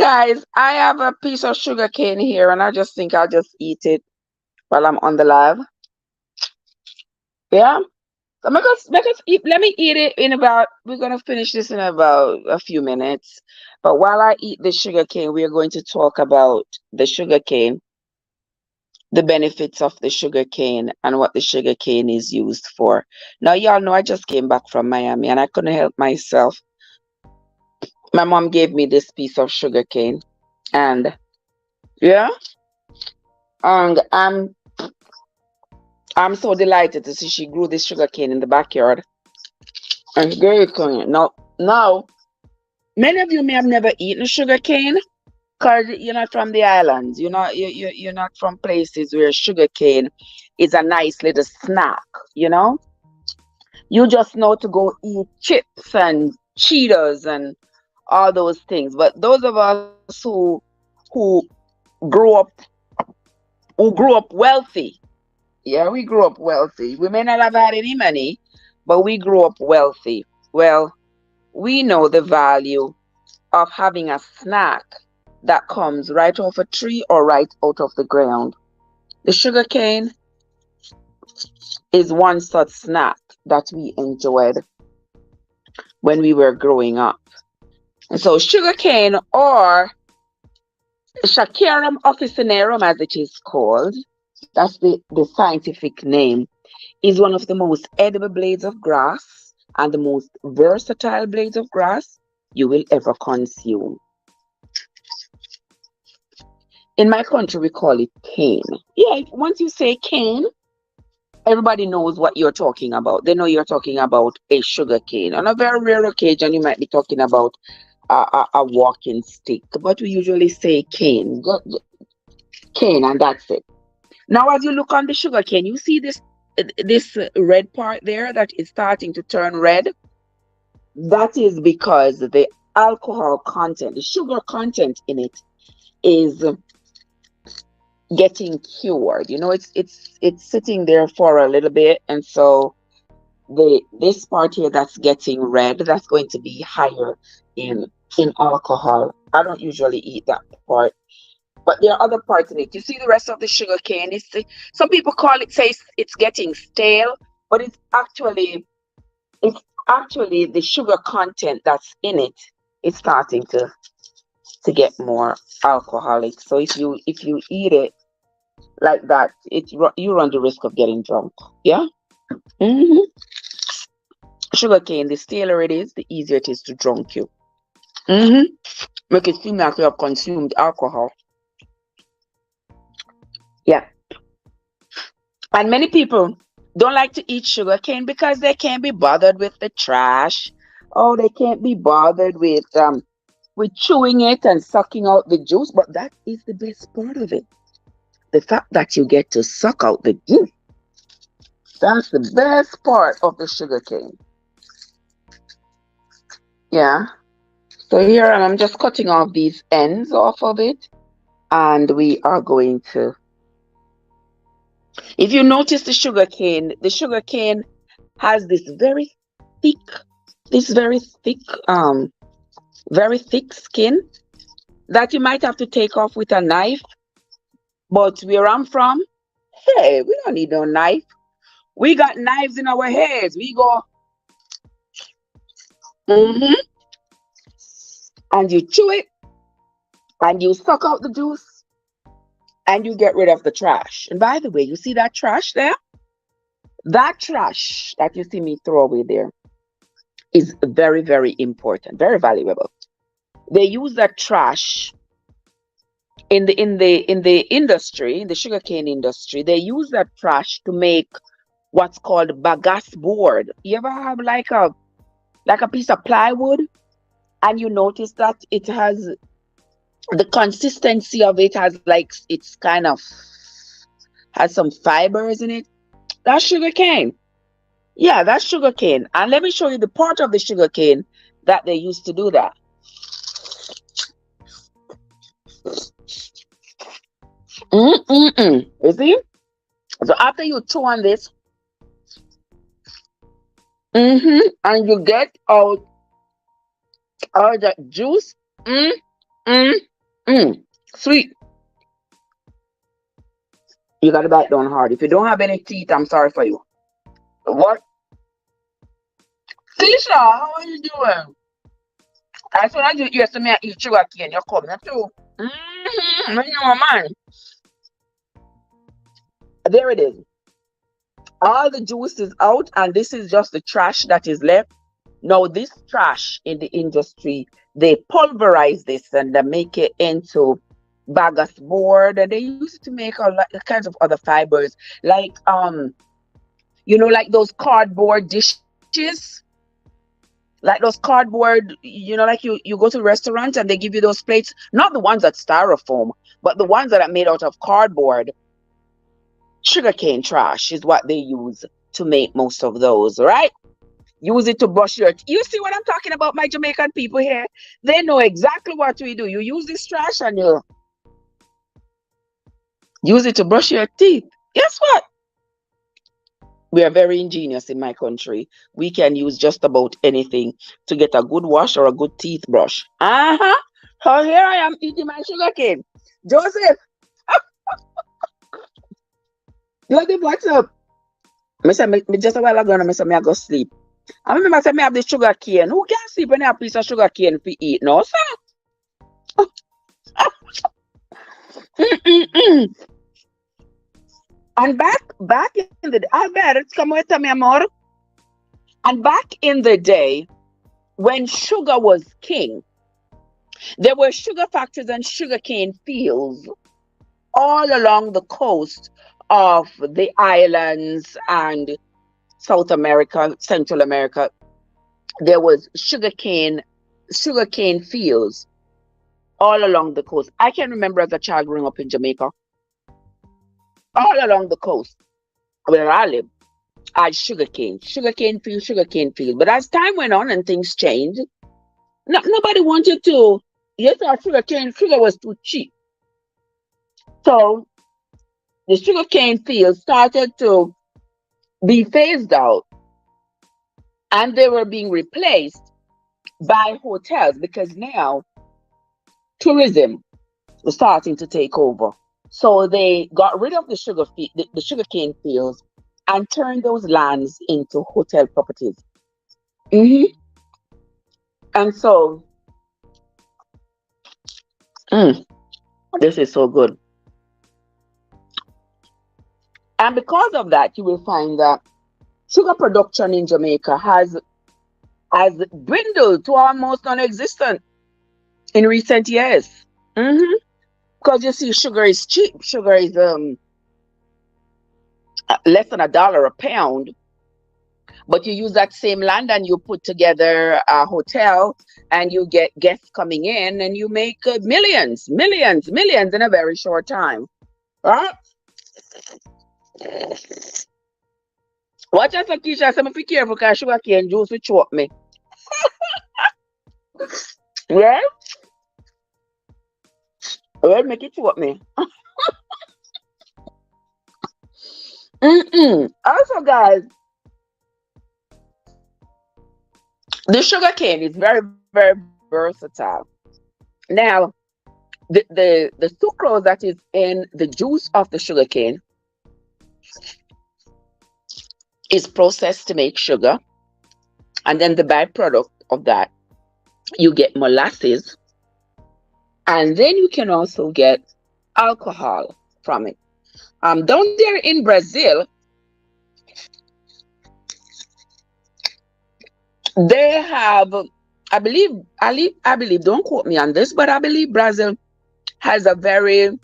guys, I have a piece of sugar cane here, and I just think I'll just eat it while I'm on the live. Yeah. So make us eat. Let me eat it in about. We're gonna finish this in about a few minutes. But while I eat the sugar cane, we are going to talk about the sugar cane, the benefits of the sugar cane, and what the sugar cane is used for. Now, y'all know I just came back from Miami, and I couldn't help myself. My mom gave me this piece of sugar cane, and yeah, and I'm so delighted to see she grew this sugar cane in the backyard. And it's very clean. Now, many of you may have never eaten sugar cane because you're not from the islands. You're not from places where sugar cane is a nice little snack. You know, you just know to go eat chips and Cheetos and all those things. But those of us who grew up who grew up wealthy, yeah, we grew up wealthy. We may not have had any money, but we grew up wealthy. Well, we know the value of having a snack that comes right off a tree or right out of the ground. The sugar cane is one such snack that we enjoyed when we were growing up. And so sugar cane, or Shacarum officinarum as it is called, that's the scientific name, is one of the most edible blades of grass and the most versatile blades of grass you will ever consume. In my country, we call it cane. Yeah, once you say cane, everybody knows what you're talking about. They know you're talking about a sugar cane. On a very rare occasion, you might be talking about a walking stick, but we usually say cane. Cane, and that's it. Now, as you look on the sugar cane, you see this red part there that is starting to turn red. That is because the alcohol content, the sugar content in it, is getting cured. It's sitting there for a little bit, and so this part here that's getting red, that's going to be higher in alcohol. I don't usually eat that part, but there are other parts in it. You see the rest of the sugar cane. Some people say it's getting stale, but it's actually the sugar content that's in it is starting to get more alcoholic. So if you eat it like that, you run the risk of getting drunk. Yeah. hmm Sugar cane, the staler it is, the easier it is to drunk you. hmm Make it seem like you have consumed alcohol. Yeah. And many people don't like to eat sugar cane because they can't be bothered with the trash. Oh, they can't be bothered with chewing it and sucking out the juice. But that is the best part of it. The fact that you get to suck out the juice. That's the best part of the sugar cane. Yeah. So here I'm just cutting off these ends off of it. And we are going to, if you notice the sugar cane has thick, this very thick skin that you might have to take off with a knife. But where I'm from, hey, we don't need no knife. We got knives in our heads. We go, mm-hmm, and you chew it, and you suck out the juice, and you get rid of the trash. And by the way, you see that trash there? That trash that you see me throw away there is very, very important, very valuable. They use that trash in the industry, in the sugarcane industry. They use that trash to make what's called bagasse board. You ever have like a piece of plywood, and you notice that it has the consistency of it has like it's kind of has some fibers in it. That's sugar cane. Yeah, that's sugar cane. And let me show you the part of the sugar cane that they used to do that. You see? So after you chew on this, and you get out all that juice, Sweet. You gotta bite down hard. If you don't have any teeth, I'm sorry for you. What? Tisha, how are you doing? As soon as you hear me eat sugar cane, you're coming too. When you're man. There it is. All the juice is out, and this is just the trash that is left. Now, this trash in the industry, they pulverize this and they make it into bagasse board, and they use it to make all kinds of other fibers, like like those cardboard dishes, like those cardboard, like you go to a restaurant and they give you those plates, not the ones that styrofoam, but the ones that are made out of cardboard. Sugarcane trash is what they use to make most of those, right? Use it to brush your teeth. You see what I'm talking about, my Jamaican people here? They know exactly what we do. You use this trash and you use it to brush your teeth. Guess what? We are very ingenious in my country. We can use just about anything to get a good wash or a good teeth brush. So here I am eating my sugarcane. Joseph, Joseph, what's up? Me say me just a while ago, I say me I go sleep. I remember say me have the sugar cane. Who can sleep when they have a piece of sugar cane to eat? No, sir. And back in the Albert, come with me, amor. And back in the day, when sugar was king, there were sugar factories and sugarcane fields all along the coast of the islands and South America, Central America. There was sugarcane fields all along the coast. I can remember as a child growing up in Jamaica, all along the coast where I live, I had sugarcane field. But as time went on and things changed, nobody wanted to. Yes, our sugar was too cheap. So the sugarcane fields started to be phased out, and they were being replaced by hotels because now tourism was starting to take over. So they got rid of the sugarcane fields and turned those lands into hotel properties. And so, this is so good. And because of that, you will find that sugar production in Jamaica has dwindled to almost non-existent in recent years. Because you see, sugar is cheap. Sugar is less than $1 a pound. But you use that same land and you put together a hotel and you get guests coming in and you make millions in a very short time. Right? Watch out, Keisha. So be careful because sugar cane juice will choke me. Yeah? Well, make it choke me. Also, guys, the sugar cane is very, very versatile. Now, the sucrose that is in the juice of the sugar cane is processed to make sugar, and then the byproduct of that, you get molasses, and then you can also get alcohol from it. Down there in Brazil, they have, I believe, don't quote me on this, but I believe Brazil has a very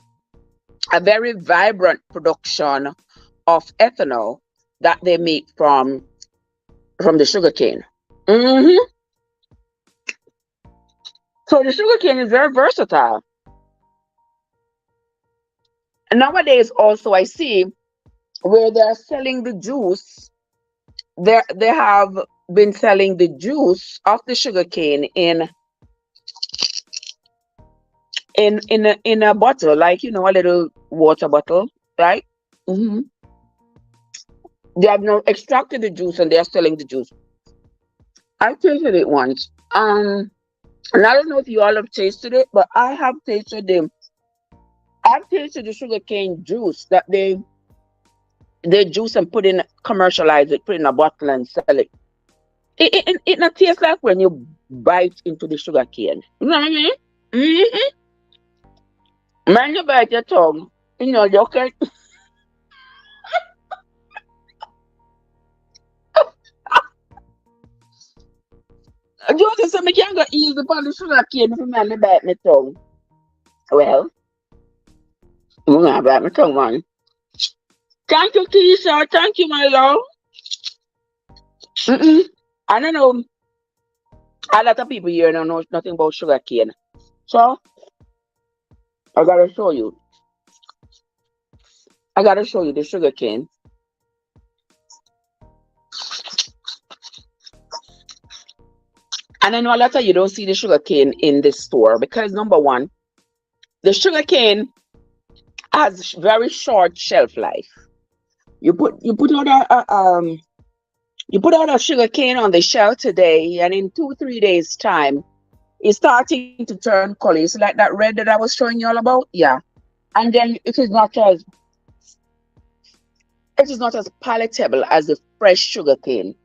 vibrant production of ethanol that they make from the sugarcane. So the sugarcane is very versatile. And nowadays also I see where they're selling the juice, they have been selling the juice of the sugarcane in a bottle, like a little water bottle, right? They have now extracted the juice and they are selling the juice. I tasted it once. And I don't know if you all have tasted it, but I have tasted them. I've tasted the sugarcane juice that they juice and put in, commercialize it, put in a bottle and sell it. It not tastes like when you bite into the sugarcane. You know what I mean? Mm-hmm. When you bite your tongue, you can. Joseph said, I can't go easy upon the sugarcane if a man bite my tongue. Well, I'm going to bite my tongue, man. Thank you, Keisha. Thank you, my love. Mm-mm. I don't know. A lot of people here don't know nothing about sugarcane. So, I got to show you. I got to show you the sugarcane. And I know a lot of you don't see the sugarcane in the store because, number one, the sugarcane has very short shelf life. You put out a sugar cane on the shelf today, and in 2-3 days time, it's starting to turn color. It's like that red that I was showing you all about, yeah. And then it is not as palatable as the fresh sugar cane.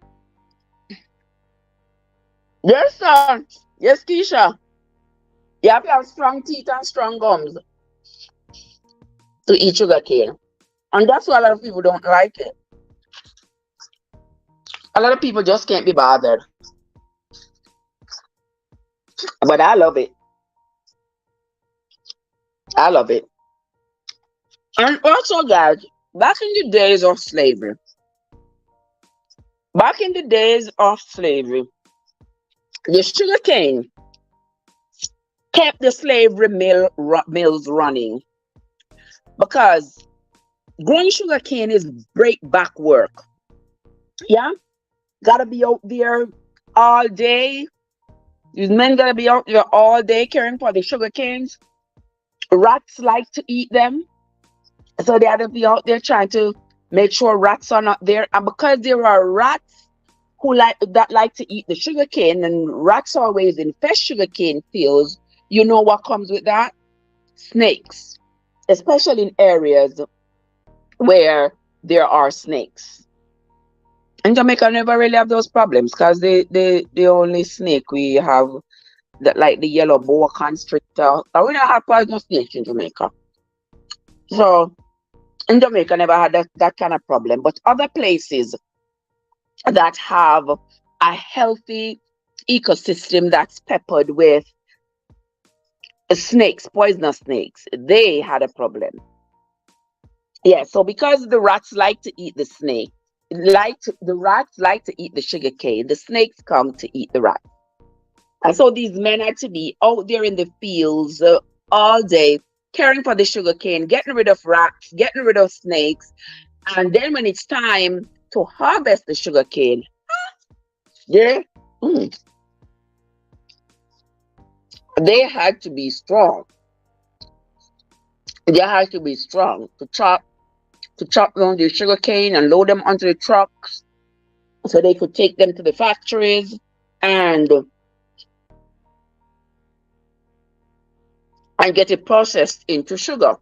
Yes, sir. Yes, Keisha. You have to have strong teeth and strong gums to eat sugar cane, and that's why a lot of people don't like it. A lot of people just can't be bothered, but I love it. I love it. And also, guys, back in the days of slavery, back in the days of slavery, the sugar cane kept the slavery mills running because growing sugar cane is break back work. Yeah, gotta be out there all day. These men gotta be out there all day caring for the sugar canes. Rats like to eat them, so they had to be out there trying to make sure rats are not there. And because there are rats who like to eat the sugar cane, and rats always infest sugar cane fields, you know what comes with that? Snakes, especially in areas where there are snakes. In Jamaica, never really have those problems because the only snake we have, that like the yellow boa constrictor, we don't have poisonous snakes in Jamaica. So in Jamaica, never had that kind of problem. But other places that have a healthy ecosystem that's peppered with snakes, poisonous snakes, they had a problem. Yeah, so because the rats like to eat the snake, the rats like to eat the sugar cane, the snakes come to eat the rats. And so these men had to be out there in the fields all day, caring for the sugar cane, getting rid of rats, getting rid of snakes. And then when it's time to harvest the sugar cane, yeah, they had to be strong. They had to be strong to chop down the sugar cane and load them onto the trucks so they could take them to the factories and get it processed into sugar.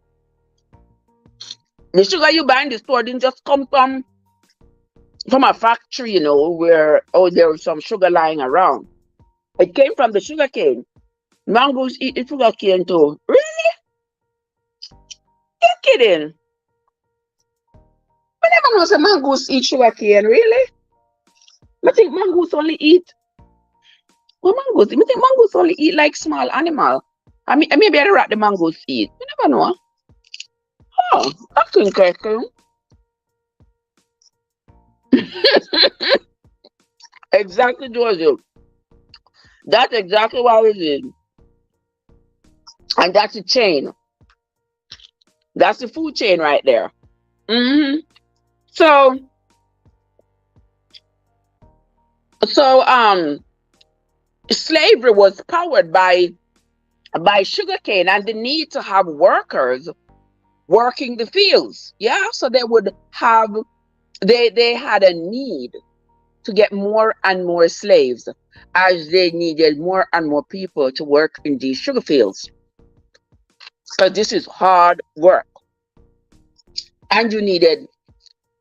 The sugar you buy in the store didn't just come from a factory, where there was some sugar lying around. It came from the sugar cane. Mangoes eat the sugar cane too. Really? You're kidding? I never know some mangoes eat sugar cane, really? I think mangoes only eat. Well, mangoes. I think mangoes only eat like small animal. I mean, maybe I rat the mangoes eat. You never know. Oh, that's interesting. Exactly, Georgia. That's exactly what it is. And that's the chain. That's the food chain right there. Mm-hmm. So slavery was powered by sugarcane and the need to have workers working the fields. Yeah, so they would have they had a need to get more and more slaves, as they needed more and more people to work in these sugar fields. Because this is hard work. And you needed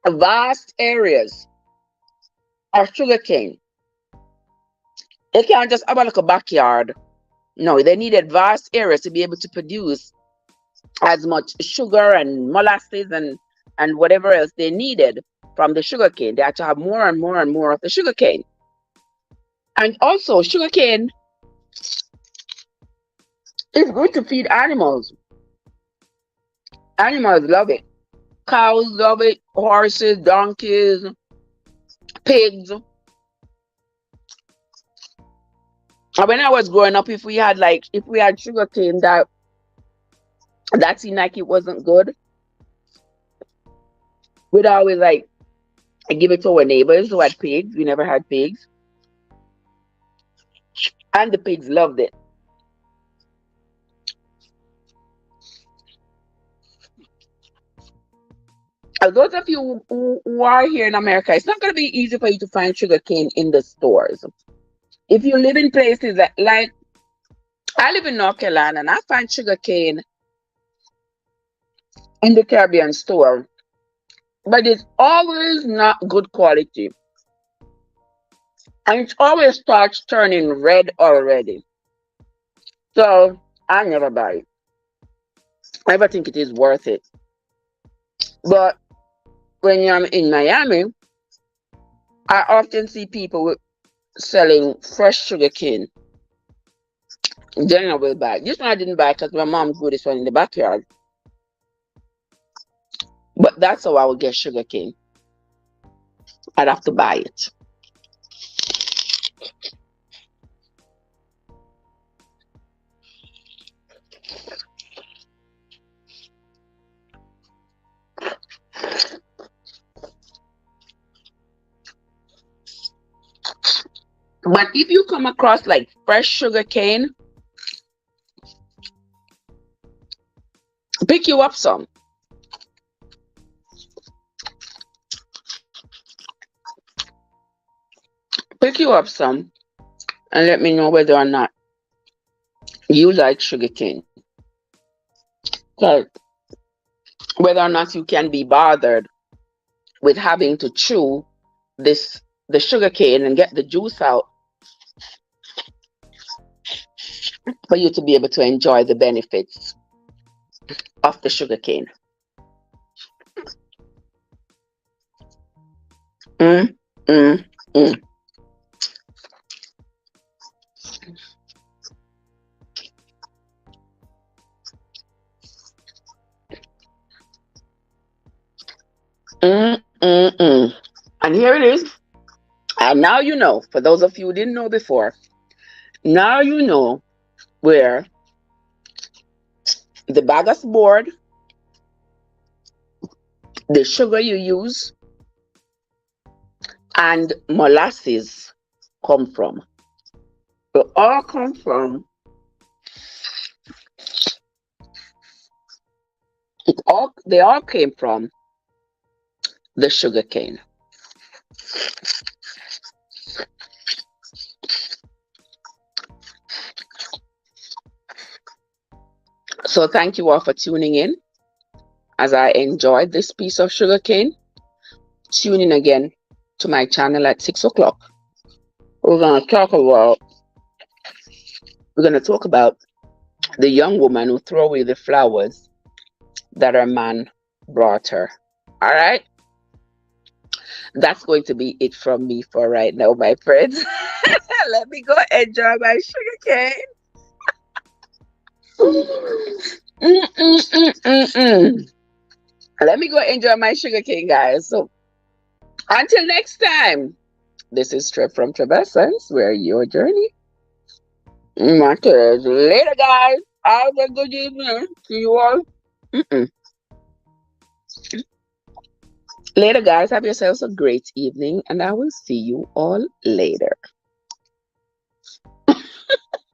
vast areas of sugarcane. They can't just have a little backyard. No, they needed vast areas to be able to produce as much sugar and molasses and whatever else they needed from the sugarcane. They had to have more and more and more of the sugarcane. And also, sugarcane is good to feed animals. Animals love it. Cows love it, horses, donkeys, pigs. And when I was growing up, if we had sugarcane that seemed like it wasn't good, we'd always give it to our neighbors who had pigs. We never had pigs. And the pigs loved it. Those of you who are here in America, it's not going to be easy for you to find sugarcane in the stores. If you live in places like I live in North Carolina, and I find sugarcane in the Caribbean store, but it's always not good quality. And it always starts turning red already. So I never buy it. I never think it is worth it. But when I'm in Miami, I often see people selling fresh sugarcane. Then I will buy it. This one I didn't buy because my mom grew this one in the backyard. But that's how I would get sugarcane. I'd have to buy it. But if you come across fresh sugarcane, pick you up some. Pick you up some and let me know whether or not you like sugarcane. Because whether or not you can be bothered with having to chew the sugarcane and get the juice out for you to be able to enjoy the benefits of the sugarcane. Mm, mm, mm. And here it is. And now you know, for those of you who didn't know before, now you know where the bagasse board, the sugar you use, and molasses come from. They all come from they all came from the sugarcane. So thank you all for tuning in as I enjoyed this piece of sugarcane. Tune in again to my channel at 6 o'clock. We're going to talk about the young woman who threw away the flowers that her man brought her. All right? That's going to be it from me for right now, my friends. Let me go enjoy my sugarcane. Let me go enjoy my sugarcane, guys. So until next time, this is Trev from Trevessence, where your journey matters. Later, guys. Have a good evening. See you all. Later, guys. Have yourselves a great evening, and I will see you all later.